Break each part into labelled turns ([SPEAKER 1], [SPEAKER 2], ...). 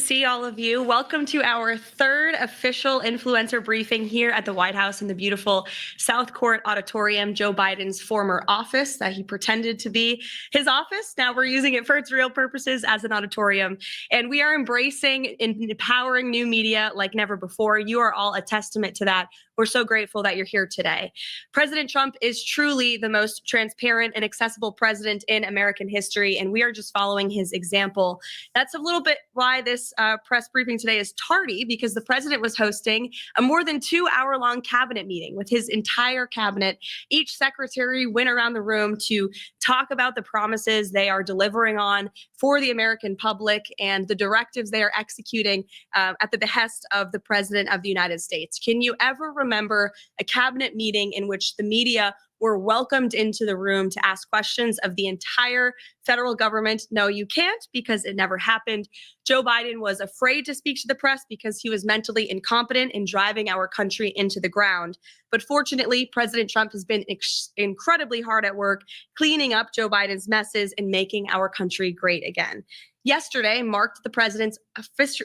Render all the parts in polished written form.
[SPEAKER 1] see all of you. Welcome to our third official influencer briefing here at the White House in the beautiful South Court Auditorium, Joe Biden's former office that he pretended to be his office. Now we're using it for its real purposes as an auditorium. And we are embracing and empowering new media like never before. You are all a testament to that. We're so grateful that you're here today. President Trump is truly the most transparent and accessible president in American history, and we are just following his example. That's a little bit why this press briefing today is tardy, because the president was hosting a more than 2-hour-long cabinet meeting with his entire cabinet. Each secretary went around the room to talk about the promises they are delivering on for the American public and the directives they are executing at the behest of the President of the United States. Can you ever remember a cabinet meeting in which the media were welcomed into the room to ask questions of the entire federal government? No, you can't, because it never happened. Joe Biden was afraid to speak to the press because he was mentally incompetent in driving our country into the ground. But fortunately, President Trump has been incredibly hard at work cleaning up Joe Biden's messes and making our country great again. Yesterday marked the president's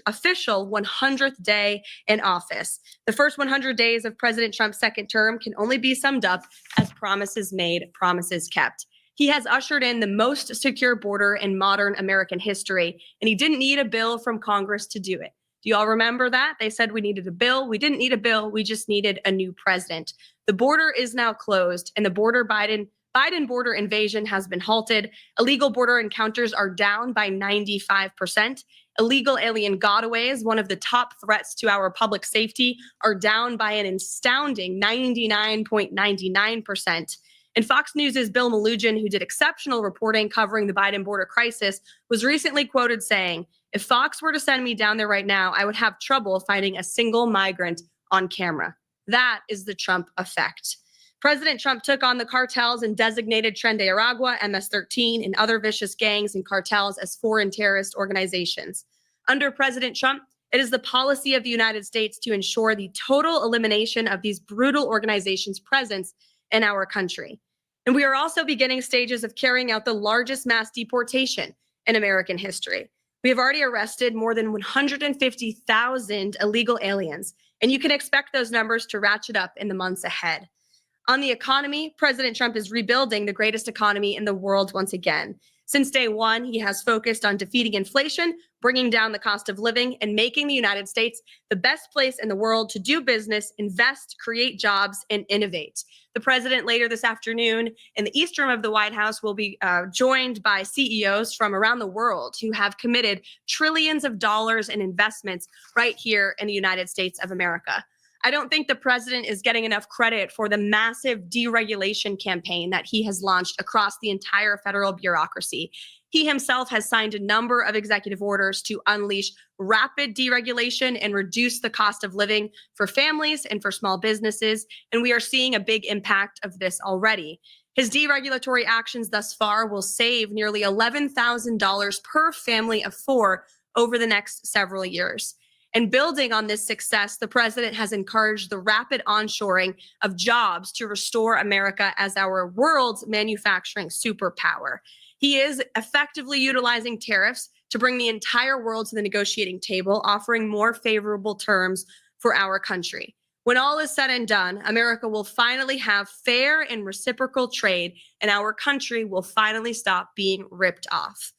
[SPEAKER 1] official 100th day in office. The first 100 days of President Trump's second term can only be summed up as promises made, promises kept. He has ushered in the most secure border in modern American history, and he didn't need a bill from Congress to do it. Do you all remember that? They said we needed a bill. We didn't need a bill. We just needed a new president. The border is now closed, and the Biden border invasion has been halted. Illegal border encounters are down by 95%. Illegal alien gotaways, one of the top threats to our public safety, are down by an astounding 99.99%. And Fox News' Bill Melugin, who did exceptional reporting covering the Biden border crisis, was recently quoted saying, "If Fox were to send me down there right now, I would have trouble finding a single migrant on camera." That is the Trump effect. President Trump took on the cartels and designated Tren de Aragua, MS-13, and other vicious gangs and cartels as foreign terrorist organizations. Under President Trump, it is the policy of the United States to ensure the total elimination of these brutal organizations' presence in our country. And we are also beginning stages of carrying out the largest mass deportation in American history. We have already arrested more than 150,000 illegal aliens, and you can expect those numbers to ratchet up in the months ahead. On the economy, President Trump is rebuilding the greatest economy in the world once again. Since day one, he has focused on defeating inflation, bringing down the cost of living, and making the United States the best place in the world to do business, invest, create jobs, and innovate. The president later this afternoon in the East Room of the White House will be joined by CEOs from around the world who have committed trillions of dollars in investments right here in the United States of America. I don't think the president is getting enough credit for the massive deregulation campaign that he has launched across the entire federal bureaucracy. He himself has signed a number of executive orders to unleash rapid deregulation and reduce the cost of living for families and for small businesses, and we are seeing a big impact of this already. His deregulatory actions thus far will save nearly $11,000 per family of four over the next several years. And building on this success, the president has encouraged the rapid onshoring of jobs to restore America as our world's manufacturing superpower. He is effectively utilizing tariffs to bring the entire world to the negotiating table, offering more favorable terms for our country. When all is said and done, America will finally have fair and reciprocal trade, and our country will finally stop being ripped off.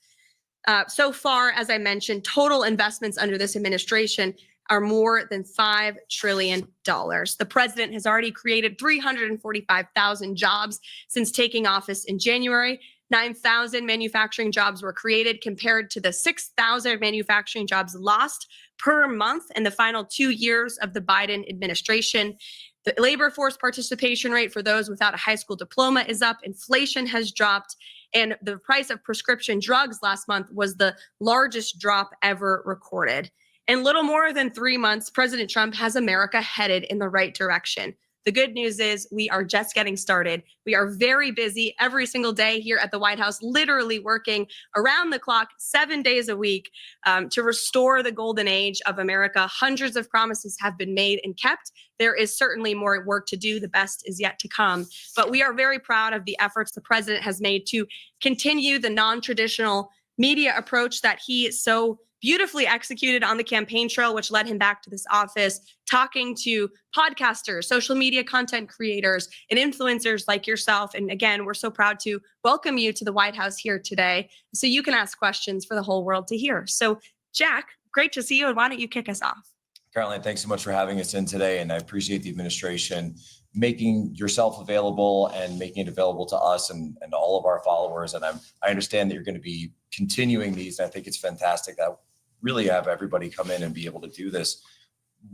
[SPEAKER 1] So far, as I mentioned, total investments under this administration are more than $5 trillion. The president has already created 345,000 jobs since taking office in January. 9,000 manufacturing jobs were created compared to the 6,000 manufacturing jobs lost per month in the final 2 years of the Biden administration. The labor force participation rate for those without a high school diploma is up. Inflation has dropped. And the price of prescription drugs last month was the largest drop ever recorded. In little more than 3 months, President Trump has America headed in the right direction. The good news is we are just getting started. We are very busy every single day here at the White House, literally working around the clock 7 days a week to restore the golden age of America. Hundreds of promises have been made and kept. There is certainly more work to do. The best is yet to come. But we are very proud of the efforts the president has made to continue the non-traditional media approach that he so beautifully executed on the campaign trail, which led him back to this office, talking to podcasters, social media content creators, and influencers like yourself. And again, we're so proud to welcome you to the White House here today so you can ask questions for the whole world to hear. So, Jack, great to see you. And why don't you kick us off?
[SPEAKER 2] Karoline, thanks so much for having us in today. And I appreciate the administration making yourself available and making it available to us and all of our followers. And I understand that you're going to be continuing these. And I think it's fantastic that really have everybody come in and be able to do this.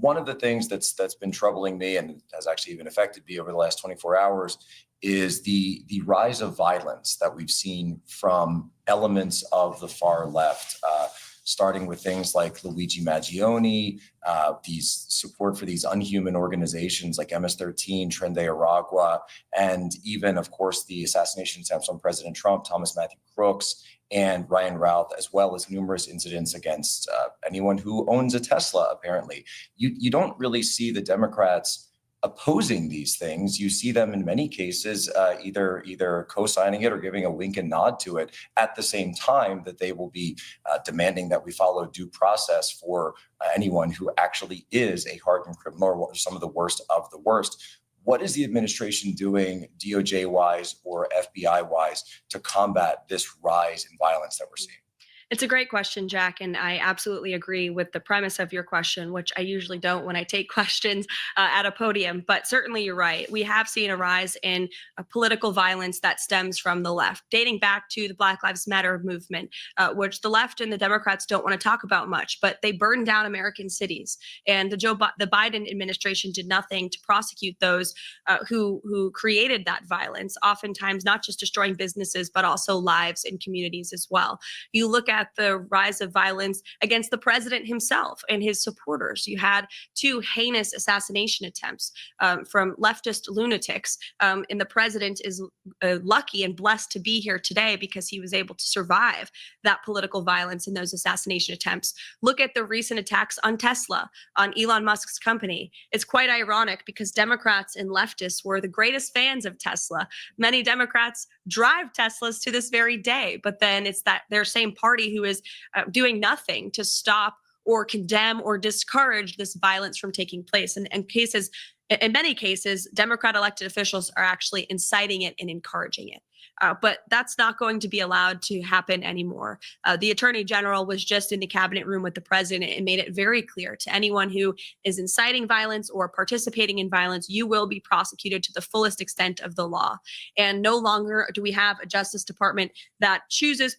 [SPEAKER 2] One of the things that's been troubling me and has actually even affected me over the last 24 hours is the rise of violence that we've seen from elements of the far left, starting with things like Luigi Maggioni, these support for these unhuman organizations like MS-13, Tren de Aragua, and even, of course, the assassination attempts on President Trump, Thomas Matthew Crooks, and Ryan Routh, as well as numerous incidents against anyone who owns a Tesla, apparently. You don't really see the Democrats opposing these things. You see them in many cases either co-signing it or giving a wink and nod to it at the same time that they will be demanding that we follow due process for anyone who actually is a hardened criminal or some of the worst of the worst. What is the administration doing, DOJ-wise or FBI-wise, to combat this rise in violence that we're seeing?
[SPEAKER 1] It's a great question, Jack, and I absolutely agree with the premise of your question, which I usually don't when I take questions at a podium. But certainly you're right. We have seen a rise in political violence that stems from the left, dating back to the Black Lives Matter movement, which the left and the Democrats don't want to talk about much, but they burned down American cities. And the Biden administration did nothing to prosecute those who created that violence, oftentimes not just destroying businesses, but also lives and communities as well. You look at the rise of violence against the president himself and his supporters. You had two heinous assassination attempts from leftist lunatics. And the president is lucky and blessed to be here today because he was able to survive that political violence and those assassination attempts. Look at the recent attacks on Tesla, on Elon Musk's company. It's quite ironic because Democrats and leftists were the greatest fans of Tesla. Many Democrats drive Teslas to this very day, but then it's that their same party who is doing nothing to stop or condemn or discourage this violence from taking place. And in many cases, Democrat elected officials are actually inciting it and encouraging it. But that's not going to be allowed to happen anymore. The Attorney General was just in the cabinet room with the president and made it very clear to anyone who is inciting violence or participating in violence, you will be prosecuted to the fullest extent of the law. And no longer do we have a Justice Department that chooses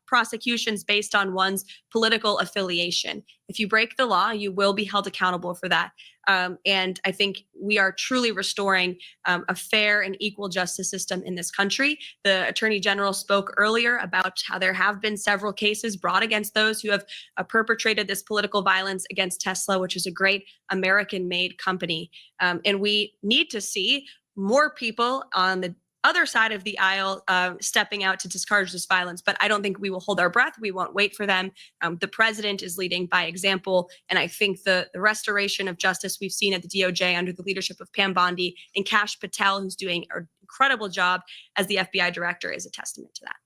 [SPEAKER 1] prosecutions based on one's political affiliation. If you break the law, you will be held accountable for that. And I think we are truly restoring a fair and equal justice system in this country. The Attorney General spoke earlier about how there have been several cases brought against those who have perpetrated this political violence against Tesla, which is a great American-made company. And we need to see more people on the other side of the aisle stepping out to discourage this violence. But I don't think we will hold our breath. We won't wait for them. The president is leading by example. And I think the restoration of justice we've seen at the DOJ under the leadership of Pam Bondi and Kash Patel, who's doing an incredible job as the FBI director, is a testament to that.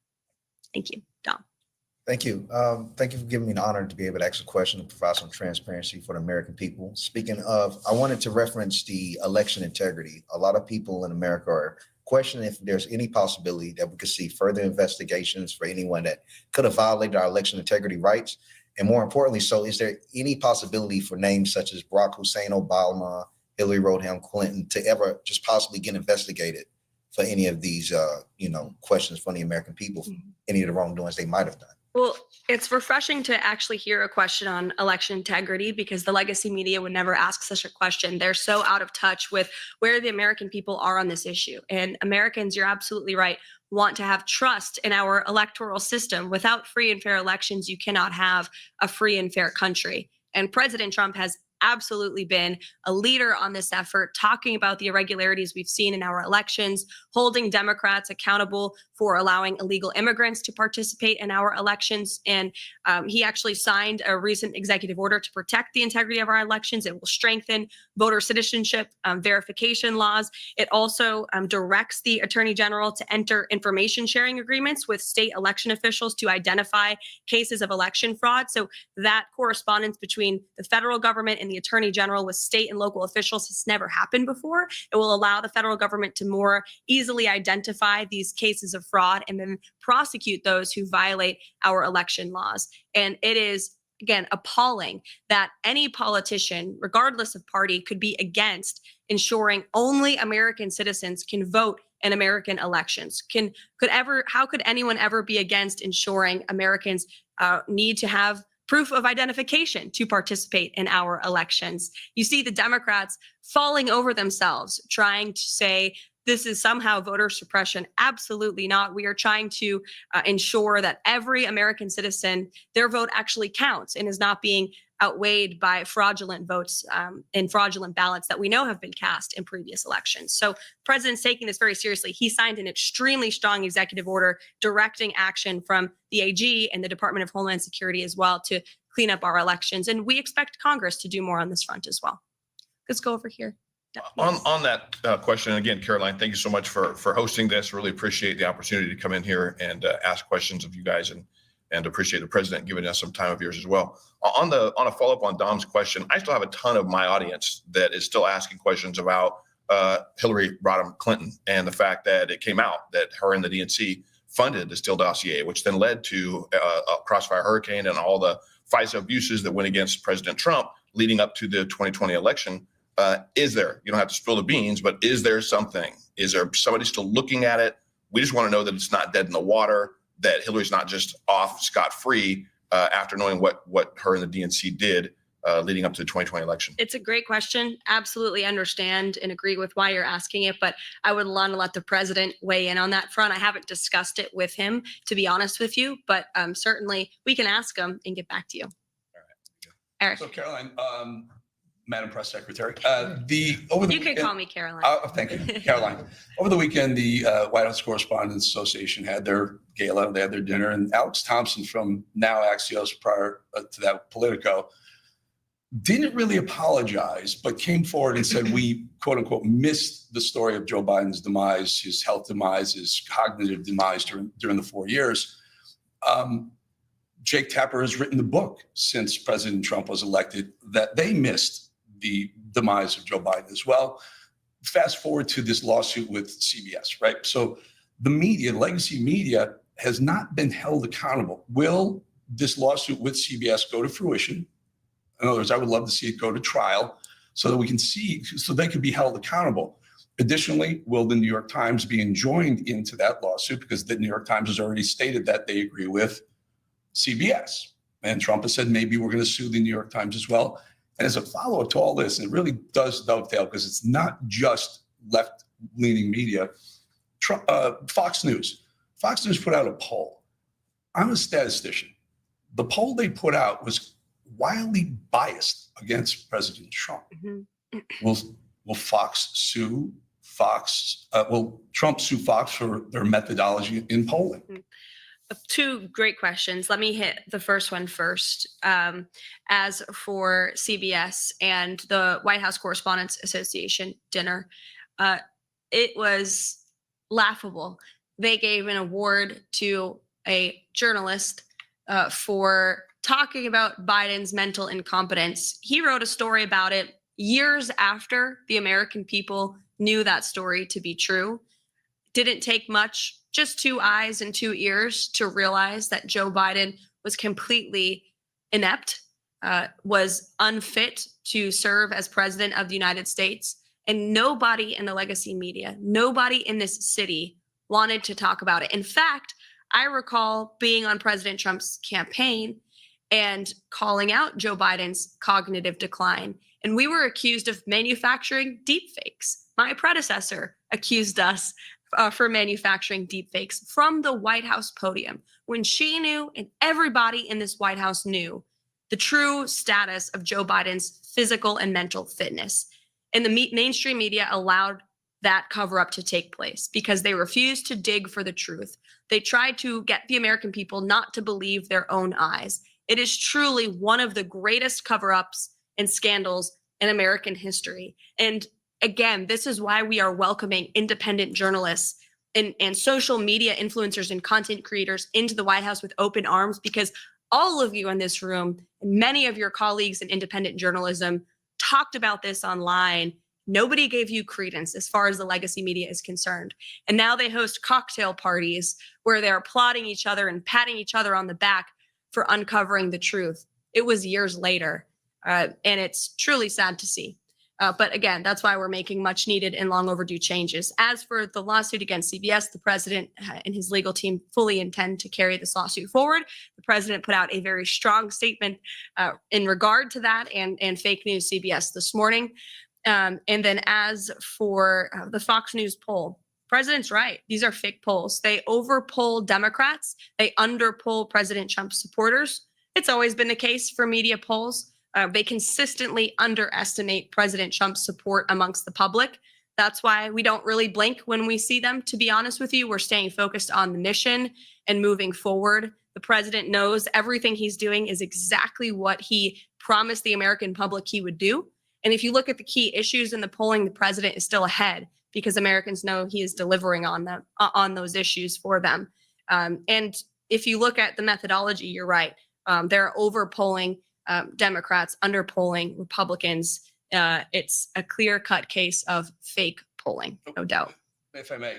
[SPEAKER 1] Thank you, Dom.
[SPEAKER 3] Thank you. Thank you for giving me the honor to be able to ask a question and provide some transparency for the American people. Speaking of, I wanted to reference the election integrity. A lot of people in America are questioning if there's any possibility that we could see further investigations for anyone that could have violated our election integrity rights. And more importantly, so is there any possibility for names such as Barack Hussein Obama, Hillary Rodham Clinton to ever just possibly get investigated for any of these, questions from the American people, any of the wrongdoings they might have done?
[SPEAKER 1] Well, it's refreshing to actually hear a question on election integrity because the legacy media would never ask such a question. They're so out of touch with where the American people are on this issue. And Americans, you're absolutely right, want to have trust in our electoral system. Without free and fair elections, you cannot have a free and fair country. And President Trump has absolutely been a leader on this effort, talking about the irregularities we've seen in our elections, holding Democrats accountable for allowing illegal immigrants to participate in our elections. And he actually signed a recent executive order to protect the integrity of our elections. It will strengthen voter citizenship verification laws. It also directs the Attorney General to enter information sharing agreements with state election officials to identify cases of election fraud. So that correspondence between the federal government and the Attorney General with state and local officials has never happened before. It will allow the federal government to more easily identify these cases of fraud and then prosecute those who violate our election laws. And it is, again, appalling that any politician, regardless of party, could be against ensuring only American citizens can vote in American elections. How could anyone ever be against ensuring Americans need to have proof of identification to participate in our elections? You see the Democrats falling over themselves, trying to say this is somehow voter suppression. Absolutely not. We are trying to ensure that every American citizen, their vote actually counts and is not being outweighed by fraudulent votes and fraudulent ballots that we know have been cast in previous elections. So the president's taking this very seriously. He signed an extremely strong executive order directing action from the AG and the Department of Homeland Security as well to clean up our elections. And we expect Congress to do more on this front as well. Let's go over here.
[SPEAKER 4] On that question, and again, Karoline, thank you so much for hosting this. Really appreciate the opportunity to come in here and ask questions of you guys, and appreciate the president giving us some time of yours as well. On a follow-up on Dom's question, I still have a ton of my audience that is still asking questions about Hillary Rodham Clinton and the fact that it came out that her and the DNC funded the Steele dossier, which then led to a Crossfire Hurricane and all the FISA abuses that went against President Trump leading up to the 2020 election. Is there, you don't have to spill the beans, but is there something? Is there somebody still looking at it? We just want to know that it's not dead in the water, that Hillary's not just off scot-free after knowing what her and the DNC did leading up to the 2020 election.
[SPEAKER 1] It's a great question. Absolutely understand and agree with why you're asking it, but I would want to let the president weigh in on that front. I haven't discussed it with him, to be honest with you, but certainly we can ask him and get back to you.
[SPEAKER 4] All right.
[SPEAKER 1] Eric.
[SPEAKER 5] So Karoline, Madam Press Secretary,
[SPEAKER 1] You can call me Caroline.
[SPEAKER 5] Thank you, Caroline. Over the weekend, the White House Correspondents Association had their gala, they had their dinner, and Alex Thompson from now Axios, prior to that Politico, didn't really apologize, but came forward and said we, quote unquote, missed the story of Joe Biden's demise, his health demise, his cognitive demise during the 4 years. Jake Tapper has written the book since President Trump was elected that they missed the demise of Joe Biden as well. Fast forward to this lawsuit with CBS, right? So the media, legacy media, has not been held accountable. Will this lawsuit with CBS go to fruition? In other words, I would love to see it go to trial so that we can see, so they could be held accountable. Additionally, will the New York Times be enjoined into that lawsuit? Because the New York Times has already stated that they agree with CBS. And Trump has said maybe we're going to sue the New York Times as well. And as a follow-up to all this, and it really does dovetail because it's not just left-leaning media, Fox News put out a poll. I'm a statistician. The poll they put out was wildly biased against President Trump. Mm-hmm. Will Fox sue Fox? Will Trump sue Fox for their methodology in polling? Mm-hmm.
[SPEAKER 1] Two great questions. Let me hit the first one first. As for CBS and the White House Correspondents Association dinner, it was laughable. They gave an award to a journalist for talking about Biden's mental incompetence. He wrote a story about it years after the American people knew that story to be true. Didn't take much, just 2 eyes and 2 ears to realize that Joe Biden was completely inept, was unfit to serve as president of the United States. And nobody in the legacy media, nobody in this city wanted to talk about it. In fact, I recall being on President Trump's campaign and calling out Joe Biden's cognitive decline. And we were accused of manufacturing deepfakes. My predecessor accused us for manufacturing deepfakes from the White House podium when she knew and everybody in this White House knew the true status of Joe Biden's physical and mental fitness. And the mainstream media allowed that cover up to take place because they refused to dig for the truth. They tried to get the American people not to believe their own eyes. It is truly one of the greatest cover-ups and scandals in American history. And again, this is why we are welcoming independent journalists and social media influencers and content creators into the White House with open arms, because all of you in this room and many of your colleagues in independent journalism talked about this online. Nobody gave you credence as far as the legacy media is concerned. And now they host cocktail parties where they're applauding each other and patting each other on the back for uncovering the truth. It was years later, and it's truly sad to see. But again, that's why we're making much needed and long overdue changes. As for the lawsuit against CBS, the president and his legal team fully intend to carry this lawsuit forward. The president put out a very strong statement in regard to that and fake news CBS this morning. And then as for the Fox News poll, president's right. These are fake polls. They overpoll Democrats. They underpoll President Trump's supporters. It's always been the case for media polls. They consistently underestimate President Trump's support amongst the public. That's why we don't really blink when we see them, to be honest with you. We're staying focused on the mission and moving forward. The president knows everything he's doing is exactly what he promised the American public he would do. And if you look at the key issues in the polling, the president is still ahead because Americans know he is delivering on them, on those issues for them. And if you look at the methodology, you're right. They're overpolling Democrats, underpolling Republicans. It's a clear-cut case of fake polling, no doubt.
[SPEAKER 5] If I may,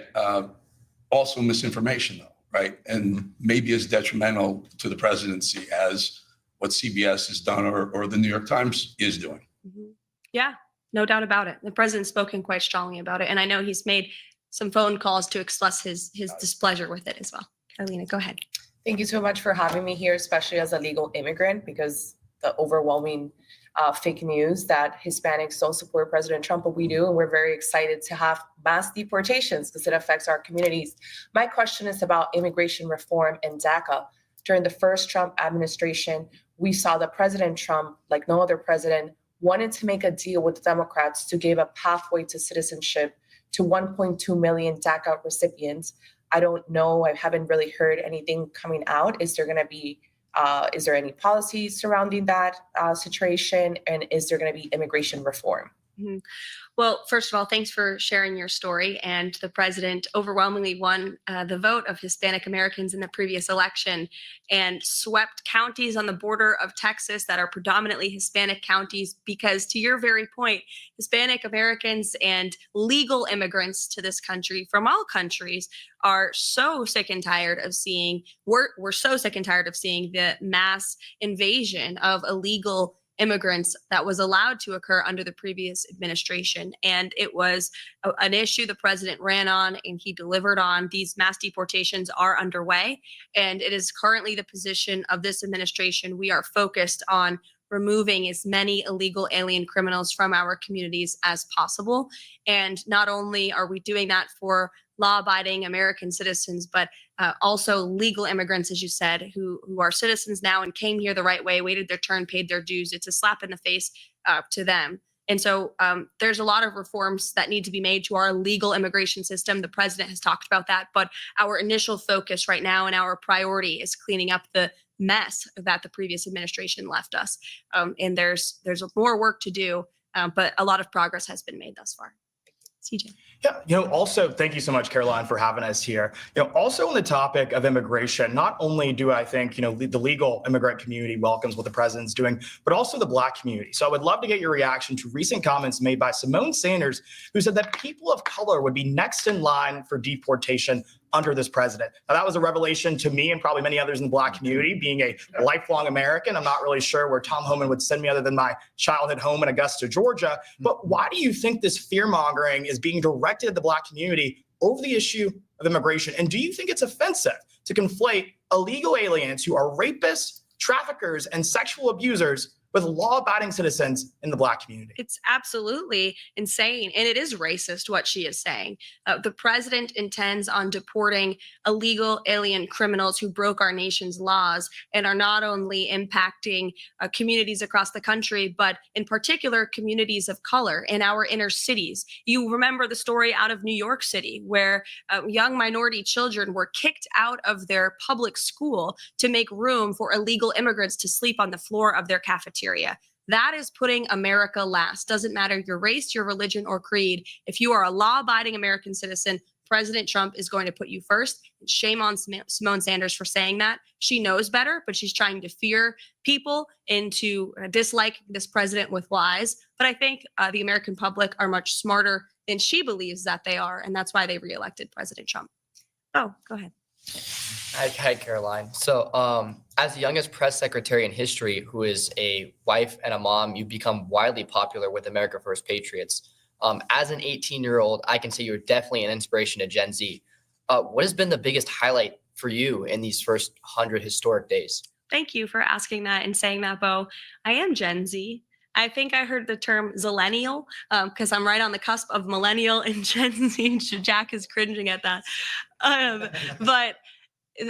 [SPEAKER 5] also misinformation, though, right? And maybe as detrimental to the presidency as what CBS has done or the New York Times is doing.
[SPEAKER 1] Mm-hmm. Yeah, no doubt about it. The president's spoken quite strongly about it. And I know he's made some phone calls to express his displeasure with it as well. Karoline, go ahead.
[SPEAKER 6] Thank you so much for having me here, especially as a legal immigrant, because the overwhelming fake news that Hispanics don't support President Trump, but we do. And we're very excited to have mass deportations because it affects our communities. My question is about immigration reform and DACA. During the first Trump administration, we saw that President Trump, like no other president, wanted to make a deal with the Democrats to give a pathway to citizenship to 1.2 million DACA recipients. I don't know. I haven't really heard anything coming out. Is there going to be is there any policy surrounding that situation? And is there going to be immigration reform?
[SPEAKER 1] Mm-hmm. Well, first of all, thanks for sharing your story. And the president overwhelmingly won the vote of Hispanic Americans in the previous election and swept counties on the border of Texas that are predominantly Hispanic counties because, to your very point, Hispanic Americans and legal immigrants to this country from all countries are so sick and tired of seeing, we're so sick and tired of seeing the mass invasion of illegal immigrants that was allowed to occur under the previous administration. And it was an issue the president ran on and he delivered on. These mass deportations are underway, and it is currently the position of this administration. We are focused on removing as many illegal alien criminals from our communities as possible. And not only are we doing that for law-abiding American citizens, but also legal immigrants, as you said, who are citizens now and came here the right way, waited their turn, paid their dues. It's a slap in the face to them. And so there's a lot of reforms that need to be made to our legal immigration system. The president has talked about that, but our initial focus right now and our priority is cleaning up the mess that the previous administration left us. And there's more work to do, but a lot of progress has been made thus far. CJ.
[SPEAKER 7] Yeah, also, thank you so much, Karoline, for having us here. Also on the topic of immigration, not only do I think, the legal immigrant community welcomes what the president's doing, but also the Black community. So I would love to get your reaction to recent comments made by Simone Sanders, who said that people of color would be next in line for deportation under this president. Now, that was a revelation to me and probably many others in the Black community. Being a lifelong American, I'm not really sure where Tom Homan would send me other than my childhood home in Augusta, Georgia. But why do you think this fear-mongering is being directed at the Black community over the issue of immigration? And do you think it's offensive to conflate illegal aliens who are rapists, traffickers, and sexual abusers with law-abiding citizens in the Black community.
[SPEAKER 1] It's absolutely insane. And it is racist what she is saying. The president intends on deporting illegal alien criminals who broke our nation's laws and are not only impacting communities across the country, but in particular, communities of color in our inner cities. You remember the story out of New York City where young minority children were kicked out of their public school to make room for illegal immigrants to sleep on the floor of their cafeteria. That is putting America last. Doesn't matter your race, your religion, or creed. If you are a law-abiding American citizen, President Trump is going to put you first. Shame on Simone Sanders for saying that. She knows better, but she's trying to fear people into disliking this president with lies. But I think the American public are much smarter than she believes that they are, and that's why they reelected President Trump. Oh, go ahead.
[SPEAKER 8] Hi, Caroline. So, as the youngest press secretary in history, who is a wife and a mom, you've become widely popular with America First Patriots. As an 18-year-old, I can say you're definitely an inspiration to Gen Z. What has been the biggest highlight for you in these first 100 historic days?
[SPEAKER 1] Thank you for asking that and saying that, Bo. I am Gen Z. I think I heard the term zillennial because I'm right on the cusp of millennial and Gen Z. Jack is cringing at that. But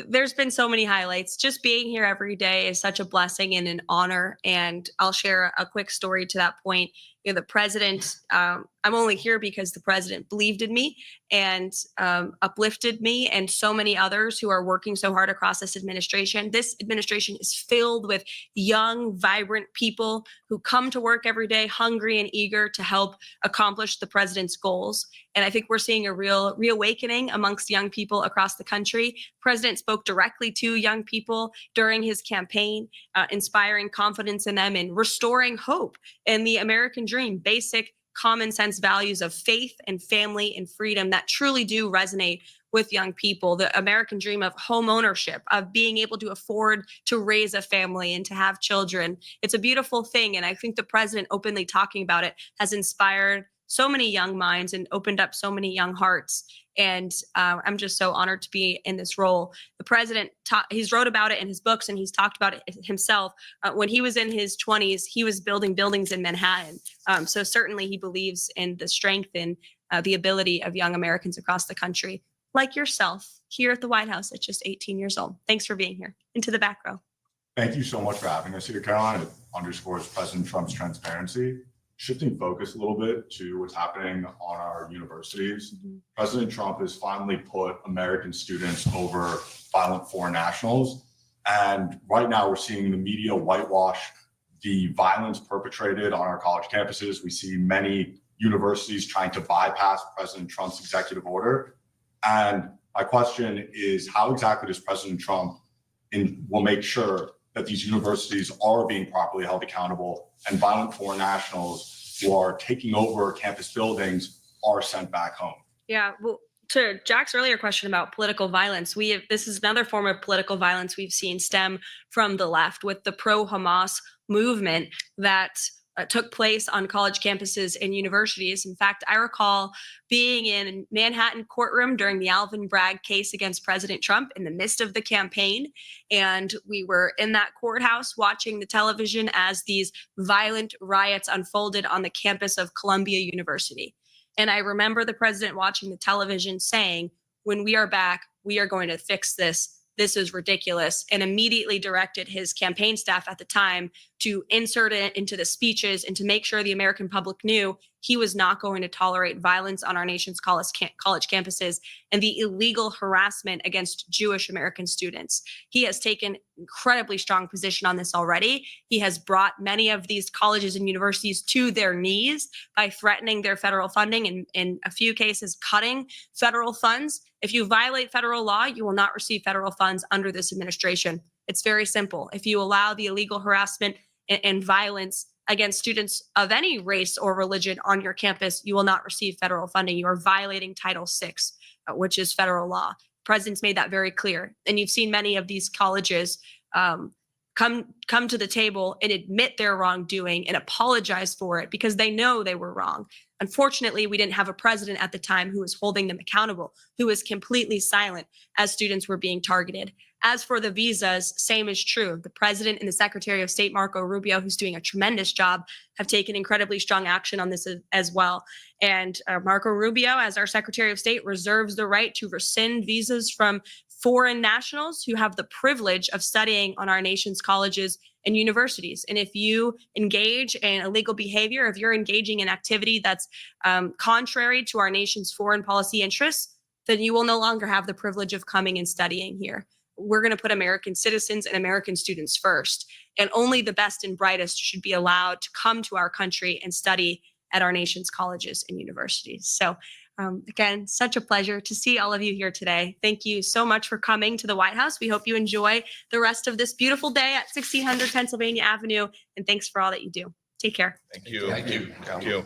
[SPEAKER 1] there's been so many highlights. Just being here every day is such a blessing and an honor. And I'll share a quick story to that point. You know, the president, I'm only here because the president believed in me and uplifted me and so many others who are working so hard across this administration. This administration is filled with young, vibrant people who come to work every day hungry and eager to help accomplish the president's goals. And I think we're seeing a real reawakening amongst young people across the country. The president spoke directly to young people during his campaign, inspiring confidence in them and restoring hope in the American dream, basic common sense values of faith and family and freedom that truly do resonate with young people. The American dream of home ownership, of being able to afford to raise a family and to have children. It's a beautiful thing. And I think the president openly talking about it has inspired so many young minds and opened up so many young hearts. And I'm just so honored to be in this role. The president, he's wrote about it in his books and he's talked about it himself. When he was in his 20s, he was building buildings in Manhattan. So certainly he believes in the strength and the ability of young Americans across the country, like yourself here at the White House at just 18 years old. Thanks for being here. Into the back row.
[SPEAKER 9] Thank you so much for having us here, Caroline. It underscores President Trump's transparency. Shifting focus a little bit to what's happening on our universities, President Trump has finally put American students over violent foreign nationals. And right now we're seeing the media whitewash the violence perpetrated on our college campuses. We see many universities trying to bypass President Trump's executive order. And my question is, how exactly does President Trump will make sure that these universities are being properly held accountable and violent foreign nationals who are taking over campus buildings are sent back home?
[SPEAKER 1] Yeah, well, to Jack's earlier question about political violence, this is another form of political violence we've seen stem from the left with the pro-Hamas movement that took place on college campuses and universities. In fact, I recall being in a Manhattan courtroom during the Alvin Bragg case against President Trump in the midst of the campaign. And we were in that courthouse watching the television as these violent riots unfolded on the campus of Columbia University. And I remember the president watching the television saying, when we are back, we are going to fix this. This is ridiculous, and immediately directed his campaign staff at the time to insert it into the speeches and to make sure the American public knew he was not going to tolerate violence on our nation's college campuses and the illegal harassment against Jewish American students. He has taken incredibly strong position on this already. He has brought many of these colleges and universities to their knees by threatening their federal funding and in a few cases cutting federal funds. If you violate federal law, you will not receive federal funds under this administration. It's very simple. If you allow the illegal harassment and violence against students of any race or religion on your campus, you will not receive federal funding. You are violating Title VI, which is federal law. The president's made that very clear. And you've seen many of these colleges come to the table and admit their wrongdoing and apologize for it because they know they were wrong. Unfortunately, we didn't have a president at the time who was holding them accountable, who was completely silent as students were being targeted. As for the visas, same is true. The president and the Secretary of State, Marco Rubio, who's doing a tremendous job, have taken incredibly strong action on this as well. And Marco Rubio, as our Secretary of State, reserves the right to rescind visas from foreign nationals who have the privilege of studying on our nation's colleges and universities. And if you engage in illegal behavior, if you're engaging in activity that's contrary to our nation's foreign policy interests, then you will no longer have the privilege of coming and studying here. We're going to put American citizens and American students first, and only the best and brightest should be allowed to come to our country and study at our nation's colleges and universities. So again, such a pleasure to see all of you here today. Thank you so much for coming to the White House. We hope you enjoy the rest of this beautiful day at 1600 Pennsylvania Avenue, and thanks for all that you do. Take care.
[SPEAKER 4] Thank you.
[SPEAKER 5] Thank you.
[SPEAKER 4] Thank you.